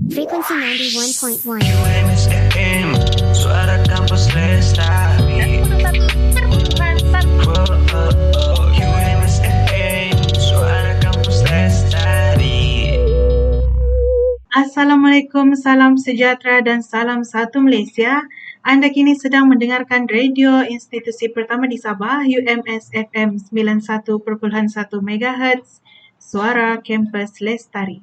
Frequency 91.1. UMSFM, suara kampus lestari. UMSFM, suara kampus lestari. Assalamualaikum, salam sejahtera dan salam satu Malaysia. Anda kini sedang mendengarkan radio institusi pertama di Sabah, UMSFM 91.1 MHz, Suara Kampus Lestari.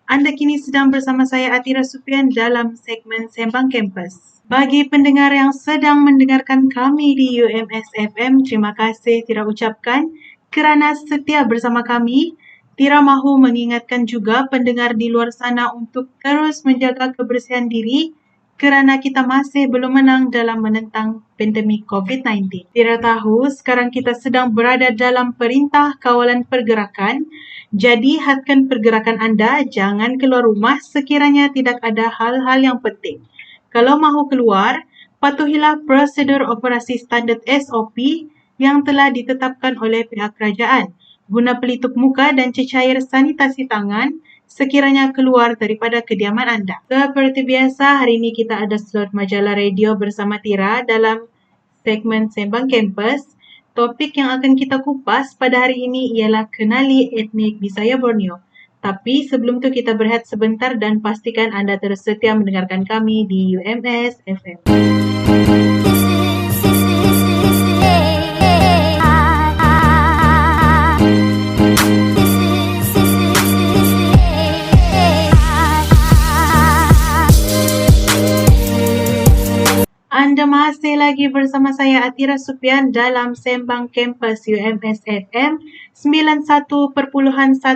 Anda kini sedang bersama saya Atira Sufian dalam segmen Sembang Kampus. Bagi pendengar yang sedang mendengarkan kami di UMSFM, terima kasih Tira ucapkan kerana setia bersama kami. Tira mahu mengingatkan juga pendengar di luar sana untuk terus menjaga kebersihan diri kerana kita masih belum menang dalam menentang pandemik COVID-19. Tira tahu sekarang kita sedang berada dalam perintah kawalan pergerakan. Jadi, hadkan pergerakan anda, jangan keluar rumah sekiranya tidak ada hal-hal yang penting. Kalau mahu keluar, patuhilah prosedur operasi standard SOP yang telah ditetapkan oleh pihak kerajaan. Guna pelitup muka dan cecair sanitasi tangan sekiranya keluar daripada kediaman anda. Seperti biasa, hari ini kita ada slot majalah radio bersama Tira dalam segmen Sembang Kampus. Topik yang akan kita kupas pada hari ini ialah kenali etnik Bisaya Borneo. Tapi sebelum tu kita berehat sebentar dan pastikan anda terus setia mendengarkan kami di UMS FM. Anda masih lagi bersama saya Atira Sufian dalam Sembang Kampus UMS FM 91.1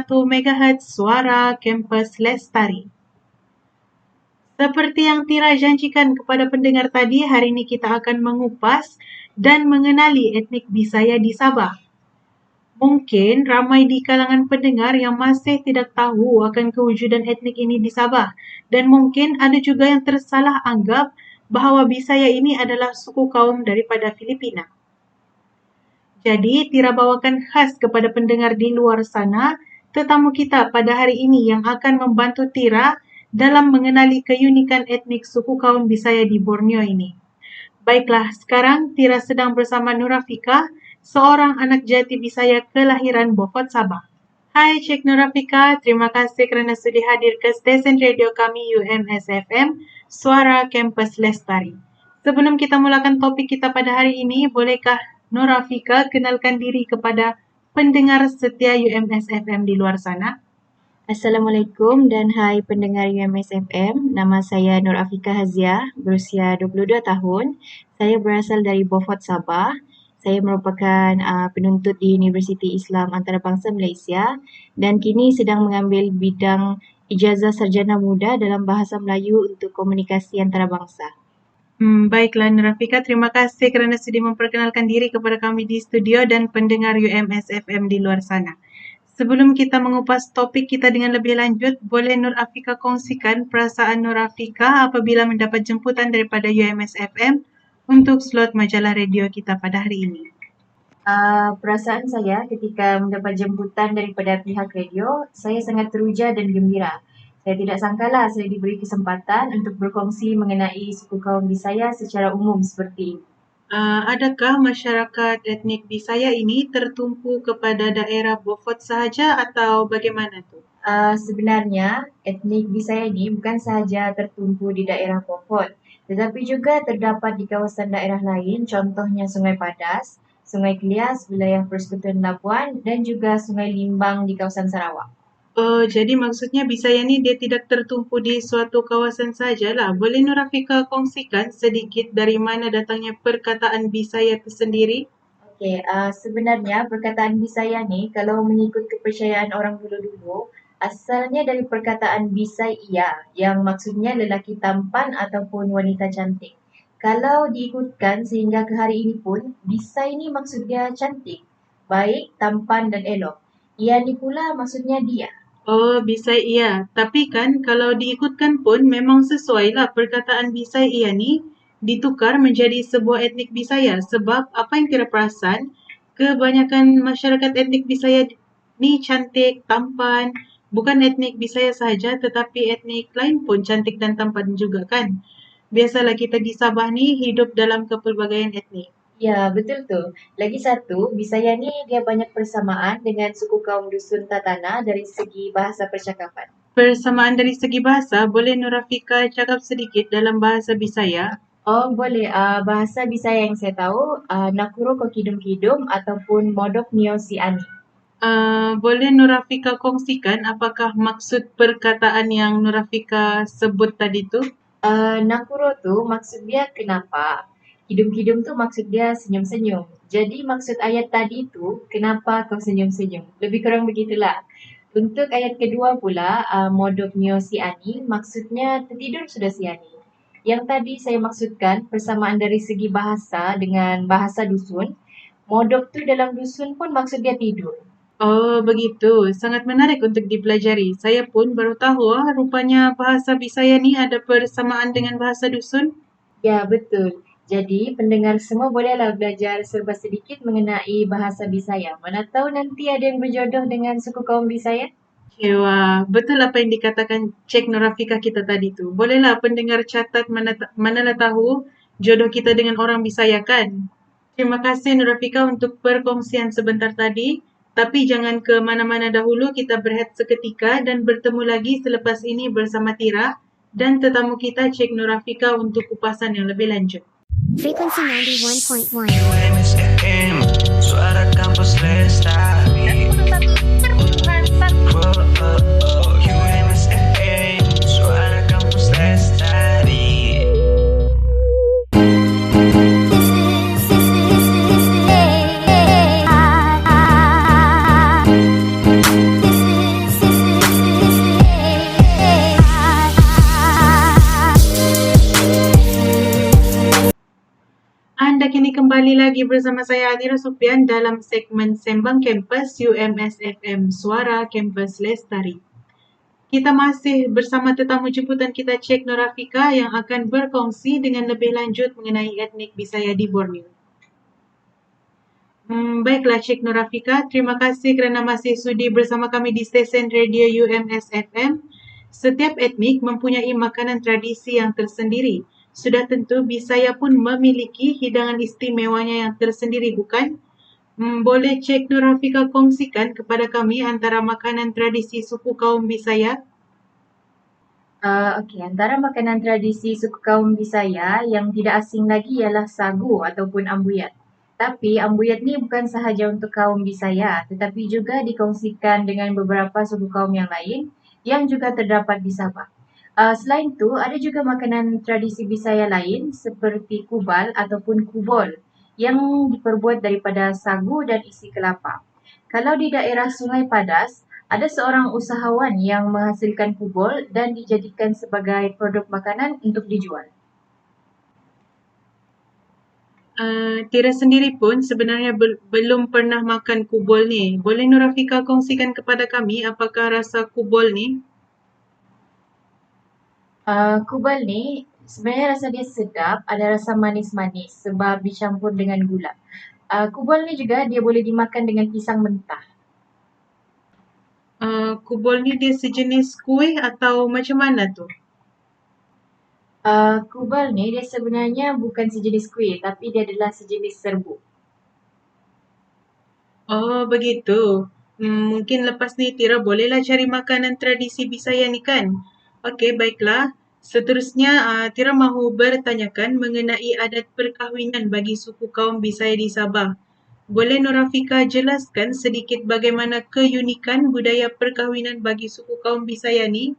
MHz Suara Kampus Lestari. Seperti yang Tira janjikan kepada pendengar tadi, hari ini kita akan mengupas dan mengenali etnik Bisaya di Sabah. Mungkin ramai di kalangan pendengar yang masih tidak tahu akan kewujudan etnik ini di Sabah dan mungkin ada juga yang tersalah anggap bahawa Bisaya ini adalah suku kaum daripada Filipina. Jadi, Tira bawakan khas kepada pendengar di luar sana tetamu kita pada hari ini yang akan membantu Tira dalam mengenali keunikan etnik suku kaum Bisaya di Borneo ini. Baiklah, sekarang Tira sedang bersama Nurafika, seorang anak jati Bisaya kelahiran Beaufort, Sabah. Hai Cik Nurafika, terima kasih kerana sudi hadir ke stesen radio kami UMS FM, Suara Kampus Lestari. Sebelum kita mulakan topik kita pada hari ini, bolehkah Nurafika kenalkan diri kepada pendengar setia UMS FM di luar sana? Assalamualaikum dan hai pendengar UMS FM. Nama saya Nur Afika Haziah, berusia 22 tahun. Saya berasal dari Beaufort, Sabah. Saya merupakan penuntut di Universiti Islam Antarabangsa Malaysia dan kini sedang mengambil bidang ijazah sarjana muda dalam bahasa Melayu untuk komunikasi antarabangsa. Baiklah Nurafika, terima kasih kerana sudi memperkenalkan diri kepada kami di studio dan pendengar UMS FM di luar sana. Sebelum kita mengupas topik kita dengan lebih lanjut, boleh Nurafika kongsikan perasaan Nurafika apabila mendapat jemputan daripada UMS FM untuk slot majalah radio kita pada hari ini? Perasaan saya ketika mendapat jemputan daripada pihak radio, saya sangat teruja dan gembira. Saya tidak sangkalah saya diberi kesempatan untuk berkongsi mengenai suku kaum Bisaya secara umum seperti ini. Adakah masyarakat etnik Bisaya ini tertumpu kepada daerah Beaufort sahaja atau bagaimana tu? Sebenarnya, etnik Bisaya ini bukan sahaja tertumpu di daerah Beaufort, tetapi juga terdapat di kawasan daerah lain, contohnya Sungai Padas, Sungai Kelias, wilayah Persekutuan Labuan dan juga Sungai Limbang di kawasan Sarawak. Jadi maksudnya Bisaya ni dia tidak tertumpu di suatu kawasan sajalah. Boleh Nurafika kongsikan sedikit dari mana datangnya perkataan Bisaya itu sendiri? Okey, sebenarnya perkataan Bisaya ni kalau mengikut kepercayaan orang dulu-dulu, asalnya dari perkataan Bisaya yang maksudnya lelaki tampan ataupun wanita cantik. Kalau diikutkan sehingga ke hari ini pun, Bisai ni maksudnya cantik, baik, tampan dan elok. Ia ni pula maksudnya dia. Bisaya. Tapi kan kalau diikutkan pun memang sesuai lah perkataan Bisaya ni ditukar menjadi sebuah etnik Bisaya sebab apa yang Tira perasan, kebanyakan masyarakat etnik Bisaya ni cantik, tampan, Bukan etnik Bisaya sahaja tetapi etnik lain pun cantik dan tampan juga kan. Biasalah kita di Sabah ni hidup dalam kepelbagaian etnik. Ya, betul tu. Lagi satu, Bisaya ni dia banyak persamaan dengan suku kaum dusun Tatana dari segi bahasa percakapan. Persamaan dari segi bahasa, boleh Nurafika cakap sedikit dalam bahasa Bisaya? Oh, boleh. Bahasa Bisaya yang saya tahu, Nakuro ko kidum-kidum ataupun Modok nio si ani. Boleh Nurafika kongsikan apakah maksud perkataan yang Nurafika sebut tadi tu? Nakuro tu maksud dia kenapa. Kidum-kidum tu maksud dia senyum-senyum. Jadi maksud ayat tadi tu, kenapa kau senyum-senyum? Lebih kurang begitulah. Untuk ayat kedua pula, Modok nio si ani, maksudnya tertidur sudah si ani. Yang tadi saya maksudkan persamaan dari segi bahasa dengan bahasa dusun. Modok tu dalam dusun pun maksud dia tidur. Oh, begitu. Sangat menarik untuk dipelajari. Saya pun baru tahu rupanya bahasa Bisaya ni ada persamaan dengan bahasa dusun. Ya, betul. Jadi, pendengar semua bolehlah belajar serba sedikit mengenai bahasa Bisaya. Mana tahu nanti ada yang berjodoh dengan suku kaum Bisaya. Wah, betul apa yang dikatakan Cik Nurafika kita tadi tu. Bolehlah pendengar catat manalah tahu jodoh kita dengan orang Bisaya kan. Terima kasih Nurafika untuk perkongsian sebentar tadi. Tapi jangan ke mana-mana dahulu, kita berehat seketika dan bertemu lagi selepas ini bersama Tira dan tetamu kita Cik Nurafika untuk kupasan yang lebih lanjut. Frequency 91.1. UMS FM, suara kampus lestari. UMS FM, suara kampus lestari. Anda kini kembali lagi bersama saya Adira Sufian dalam segmen Sembang Kampus UMS FM, Suara Kampus Lestari. Kita masih bersama tetamu jemputan kita Cik Nurafika yang akan berkongsi dengan lebih lanjut mengenai etnik Bisaya di Borneo. Baiklah Cik Nurafika, terima kasih kerana masih sudi bersama kami di stesen radio UMS FM. Setiap etnik mempunyai makanan tradisi yang tersendiri. Sudah tentu Bisaya pun memiliki hidangan istimewanya yang tersendiri, bukan? Boleh Cik Nurafika kongsikan kepada kami antara makanan tradisi suku kaum Bisaya? Okey, antara makanan tradisi suku kaum Bisaya yang tidak asing lagi ialah sagu ataupun ambuyat. Tapi ambuyat ni bukan sahaja untuk kaum Bisaya, tetapi juga dikongsikan dengan beberapa suku kaum yang lain yang juga terdapat di Sabah. Selain itu, ada juga makanan tradisi Bisaya lain seperti kubal ataupun kubol yang diperbuat daripada sagu dan isi kelapa. Kalau di daerah Sungai Padas, ada seorang usahawan yang menghasilkan kubol dan dijadikan sebagai produk makanan untuk dijual. Tira sendiri pun sebenarnya belum pernah makan kubol ni. Boleh Nurafika kongsikan kepada kami apakah rasa kubol ni? Kubal ni sebenarnya rasa dia sedap, ada rasa manis-manis sebab dicampur dengan gula. Kubal ni juga dia boleh dimakan dengan pisang mentah. Kubol ni dia sejenis kuih atau macam mana tu? Kubal ni dia sebenarnya bukan sejenis kuih tapi dia adalah sejenis serbuk. Oh, begitu. Mungkin lepas ni Tira bolehlah cari makanan tradisi Bisaya ni kan? Okey, baiklah. Seterusnya, Tira mahu bertanyakan mengenai adat perkahwinan bagi suku kaum Bisaya di Sabah. Boleh Nurafika jelaskan sedikit bagaimana keunikan budaya perkahwinan bagi suku kaum Bisaya ni?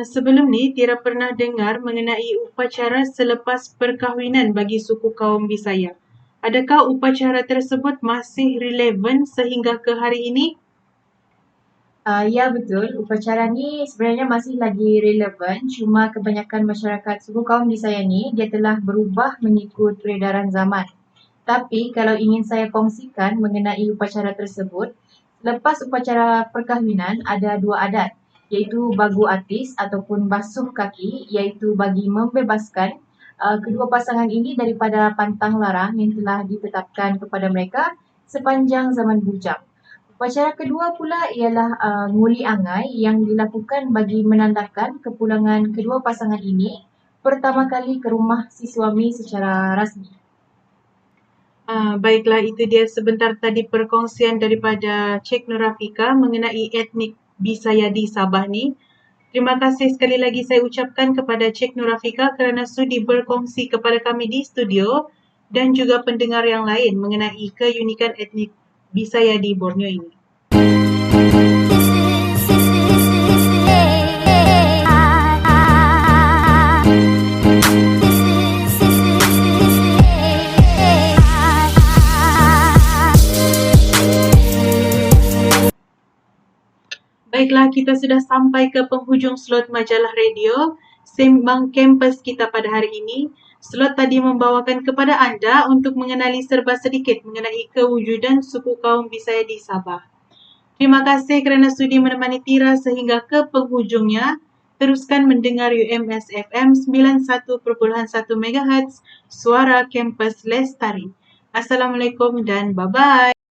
Sebelum ni, Tira pernah dengar mengenai upacara selepas perkahwinan bagi suku kaum Bisaya. Adakah upacara tersebut masih relevan sehingga ke hari ini? Ya betul, upacara ni sebenarnya masih lagi relevan, cuma kebanyakan masyarakat suku kaum Bisaya ni dia telah berubah mengikut peredaran zaman. Tapi kalau ingin saya kongsikan mengenai upacara tersebut, lepas upacara perkahwinan ada dua adat, iaitu bagu atis ataupun basuh kaki, iaitu bagi membebaskan kedua pasangan ini daripada pantang larang yang telah ditetapkan kepada mereka sepanjang zaman bujang. Upacara kedua pula ialah nguli angai yang dilakukan bagi menandakan kepulangan kedua pasangan ini pertama kali ke rumah si suami secara rasmi. Baiklah, itu dia sebentar tadi perkongsian daripada Cik Nurafika mengenai etnik Bisaya di Sabah ni. Terima kasih sekali lagi saya ucapkan kepada Cik Nurafika kerana sudi berkongsi kepada kami di studio dan juga pendengar yang lain mengenai keunikan etnik Bisaya di Borneo ini. Baiklah, kita sudah sampai ke penghujung slot majalah radio Sembang Kampus kita pada hari ini. Slot tadi membawakan kepada anda untuk mengenali serba sedikit mengenai kewujudan suku kaum Bisaya di Sabah. Terima kasih kerana sudi menemani Tira sehingga ke penghujungnya. Teruskan mendengar UMS FM 91.1 MHz, Suara Kampus Lestari. Assalamualaikum dan bye-bye.